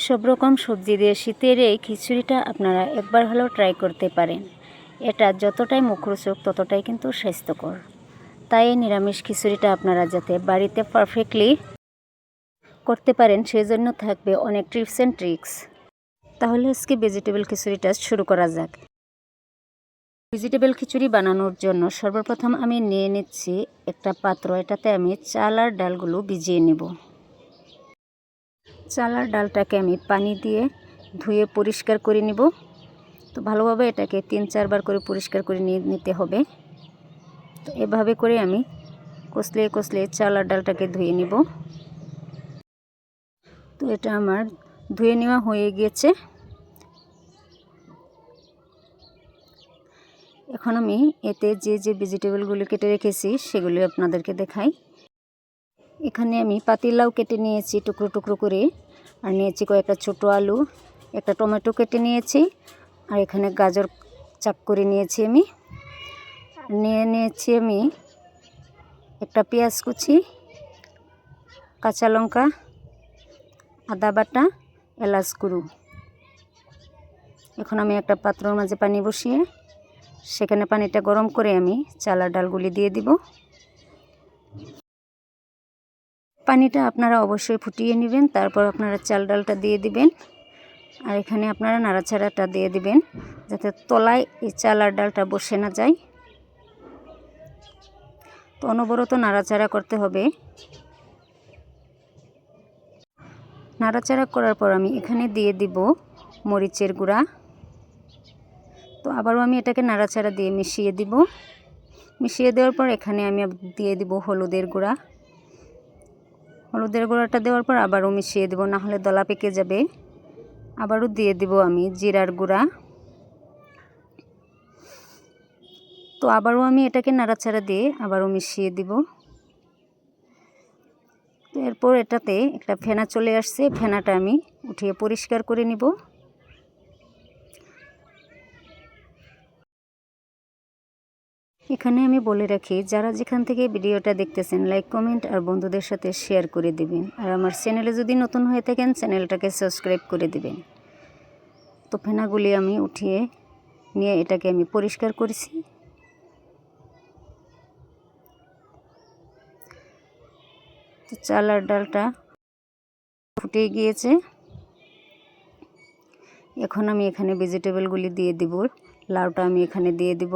সব রকম সবজি দিয়ে শীতের এই খিচুড়িটা আপনারা একবার হলেও ট্রাই করতে পারেন। এটা যতটাই মুখরোচক ততটাই কিন্তু স্বাস্থ্যকর। তাই এই নিরামিষ খিচুড়িটা আপনারা যাতে বাড়িতে পারফেক্টলি করতে পারেন সেজন্য থাকবে অনেক টিপস অ্যান্ড ট্রিক্স। তাহলে আজকে ভেজিটেবল খিচুড়িটা শুরু করা যাক। ভেজিটেবল খিচুড়ি বানানোর জন্য সর্বপ্রথম আমি নিয়ে নিচ্ছি একটা পাত্র। এটাতে আমি চাল আর ডালগুলো ভিজিয়ে নেব। চাল আর ডালটাকে আমি পানি দিয়ে ধুয়ে পরিষ্কার করে নেব। তো ভালোভাবে এটাকে 3-4 বার করে পরিষ্কার করে নিতে হবে। তো এভাবে করে আমি কষলে কষলে চাল আর ডালটাকে ধুয়ে নেব। তো এটা আমার ধুয়ে নেওয়া হয়ে গিয়েছে। এখন আমি এতে যে যে ভেজিটেবলগুলো কেটে রেখেছি সেগুলি আপনাদেরকে দেখাই। এখানে আমি পাতিলাউ কেটে নিয়েছি টুকরো টুকরো করে, আর নিয়েছি কয়েকটা ছোটো আলু, একটা টমেটো কেটে নিয়েছি, আর এখানে গাজর চাক করে নিয়েছি আমি। নিয়েছি আমি একটা পেঁয়াজ কুচি, কাঁচা লঙ্কা, আদা বাটা, এলাচ গুঁড়ো। এখন আমি একটা পাত্রের মাঝে পানি বসিয়ে সেখানে পানিটা গরম করে আমি চাল আর ডালগুলি দিয়ে দিব। পানিটা আপনারা অবশ্যই ফুটিয়ে নেবেন, তারপর আপনারা চাল ডালটা দিয়ে দিবেন। আর এখানে আপনারা নাড়াচাড়াটা দিয়ে দিবেন যাতে তলায় এই চাল আর ডালটা বসে না যায়। তো অনবরত নাড়াচাড়া করতে হবে। নাড়াচাড়া করার পর আমি এখানে দিয়ে দিব মরিচের গুঁড়া। তো আবারও আমি এটাকে নাড়াচাড়া দিয়ে মিশিয়ে দিব। মিশিয়ে দেওয়ার পর এখানে আমি দিয়ে দিব হলুদের গুঁড়া। হলুদের গুঁড়াটা দেওয়ার পর আবারও মিশিয়ে দেব, না হলে দলা পেকে যাবে। আবারও দিয়ে দিব আমি জিরার গুঁড়া। তো আবারও আমি এটাকে নাড়াচাড়া দিয়ে আবারও মিশিয়ে দিব। তো এরপর এটাতে একটা ফেনা চলে আসছে, ফেনাটা আমি উঠিয়ে পরিষ্কার করে নিব। এখানে আমি বলে রাখি, যারা যেখান থেকে ভিডিওটা দেখতেছেন লাইক কমেন্ট আর বন্ধুদের সাথে শেয়ার করে দিবেন। আর আমার চ্যানেলে যদি নতুন হয়ে থাকেন চ্যানেলটাকে সাবস্ক্রাইব করে দিবেন। তো ফেনাগুলি আমি উঠিয়ে নিয়ে এটাকে আমি পরিষ্কার করেছি। তো চাল আর ডালটা ফুটে গিয়েছে। এখন আমি এখানে ভেজিটেবলগুলি দিয়ে দিব। লাউটা আমি এখানে দিয়ে দিব।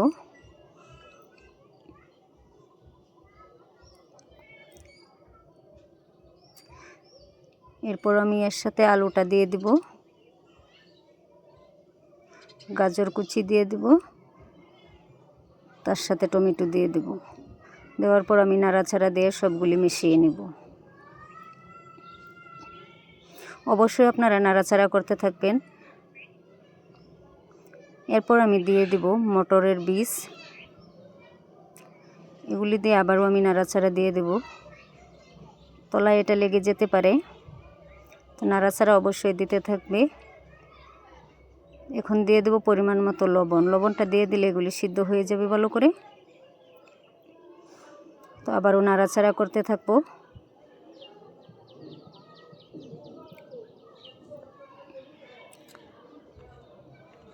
এরপর আমি এর সাথে আলুটা দিয়ে দিব, গাজর কুচি দিয়ে দিব, তার সাথে টমেটো দিয়ে দিব। দেওয়ার পর আমি নাড়াচাড়া দিয়ে সবগুলি মিশিয়ে নেব। অবশ্যই আপনারা নাড়াচাড়া করতে থাকবেন। এরপর আমি দিয়ে দিব মটরের বীজ। এগুলি দিয়ে আবারও আমি নাড়াচাড়া দিয়ে দেব। তলায় এটা লেগে যেতে পারে, তো নাড়াচাড়া অবশ্যই দিতে থাকবে। এখন দিয়ে দেব পরিমাণ মতো লবণ। লবণটা দিয়ে দিলে এগুলি সিদ্ধ হয়ে যাবে ভালো করে। তো আবারও নাড়াচাড়া করতে থাকবো।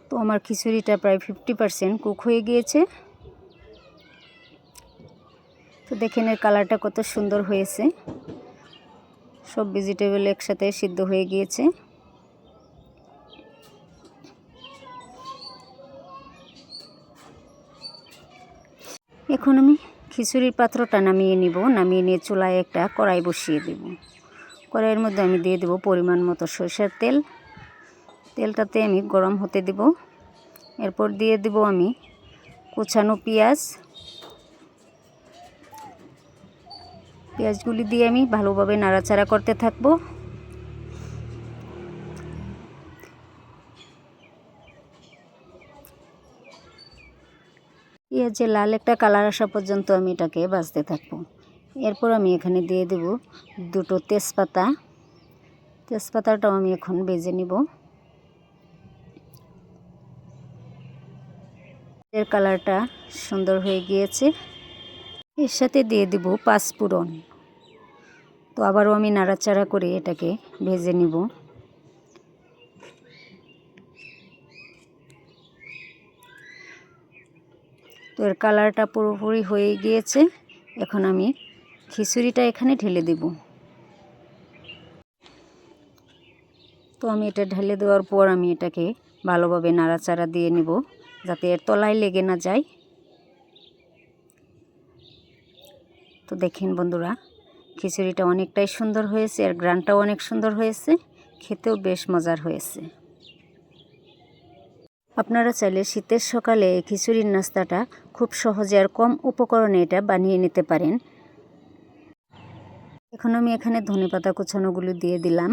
তো আমার খিচুড়িটা প্রায় 50% কুক হয়ে গিয়েছে। তো দেখেন এর কালারটা কত সুন্দর হয়েছে। সব ভেজিটেবল একসাথে সিদ্ধ হয়ে গিয়েছে। এখন আমি খিচুড়ির পাত্রটা নামিয়ে নিব। নামিয়ে নিয়ে চুলায় একটা কড়াই বসিয়ে দেব। কড়াইয়ের মধ্যে আমি দিয়ে দেব পরিমাণ মতো সরষের তেল। তেলটাতে আমি গরম হতে দেব। এরপর দিয়ে দেব আমি কুচানো পেঁয়াজ। পেঁয়াজগুলি দিয়ে আমি ভালোভাবে নাড়াচাড়া করতে থাকব। পেঁয়াজে লাল একটা কালার আসা পর্যন্ত আমি এটাকে ভাজতে থাকব। এরপর আমি এখানে দিয়ে দেব 2টো তেজপাতা। তেজপাতাটাও আমি এখন ভেজে নিব। এর কালারটা সুন্দর হয়ে গিয়েছে। এর সাথে দিয়ে দেব পাঁচফোড়ন। তো আবারও আমি নাড়াচাড়া করে এটাকে ভেজে নিব। তো এর কালারটা পুরোপুরি হয়ে গিয়েছে। এখন আমি খিচুড়িটা এখানে ঢেলে দেব। তো আমি এটা ঢেলে দেওয়ার পর আমি এটাকে ভালোভাবে নাড়াচাড়া দিয়ে নেব, যাতে এর তলায় লেগে না যায়। তো দেখেন বন্ধুরা, খিচুড়িটা অনেকটাই সুন্দর হয়েছে, আর গ্রানটাও অনেক সুন্দর হয়েছে, খেতেও বেশ মজার হয়েছে। আপনারা চাইলে শীতের সকালে এই খিচুড়ির নাস্তাটা খুব সহজে আর কম উপকরণে এটা বানিয়ে নিতে পারেন। এখন আমি এখানে ধনেপাতা কুচানোগুলো দিয়ে দিলাম।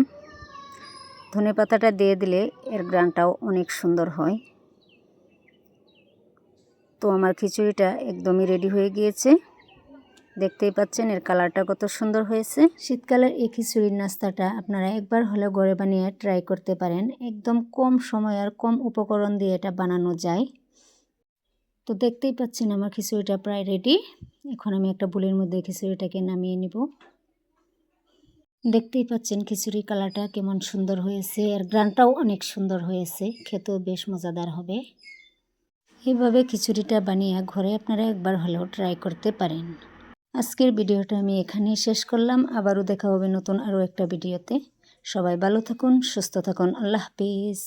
ধনেপাতাটা দিয়ে দিলে এর গ্রানটাও অনেক সুন্দর হয়। তো আমার খিচুড়িটা একদমই রেডি হয়ে গিয়েছে। দেখতেই পাচ্ছেন এর কালারটা কত সুন্দর হয়েছে। শীতকালের এই খিচুড়ির নাস্তাটা আপনারা একবার হলেও ঘরে বানিয়ে ট্রাই করতে পারেন। একদম কম সময় আর কম উপকরণ দিয়ে এটা বানানো যায়। তো দেখতেই পাচ্ছেন আমার খিচুড়িটা প্রায় রেডি। এখন আমি একটা বুলের মধ্যে খিচুড়িটাকে নামিয়ে নিব। দেখতেই পাচ্ছেন খিচুড়ির কালারটা কেমন সুন্দর হয়েছে, আর গ্রানটাও অনেক সুন্দর হয়েছে, খেতেও বেশ মজাদার হবে। এইভাবে খিচুড়িটা বানিয়ে ঘরে আপনারা একবার হলেও ট্রাই করতে পারেন। আজকের ভিডিওটা আমি এখানেই শেষ করলাম। আবারও দেখা হবে নতুন আরও একটা ভিডিওতে। সবাই ভালো থাকুন, সুস্থ থাকুন। আল্লাহ হাফিজ।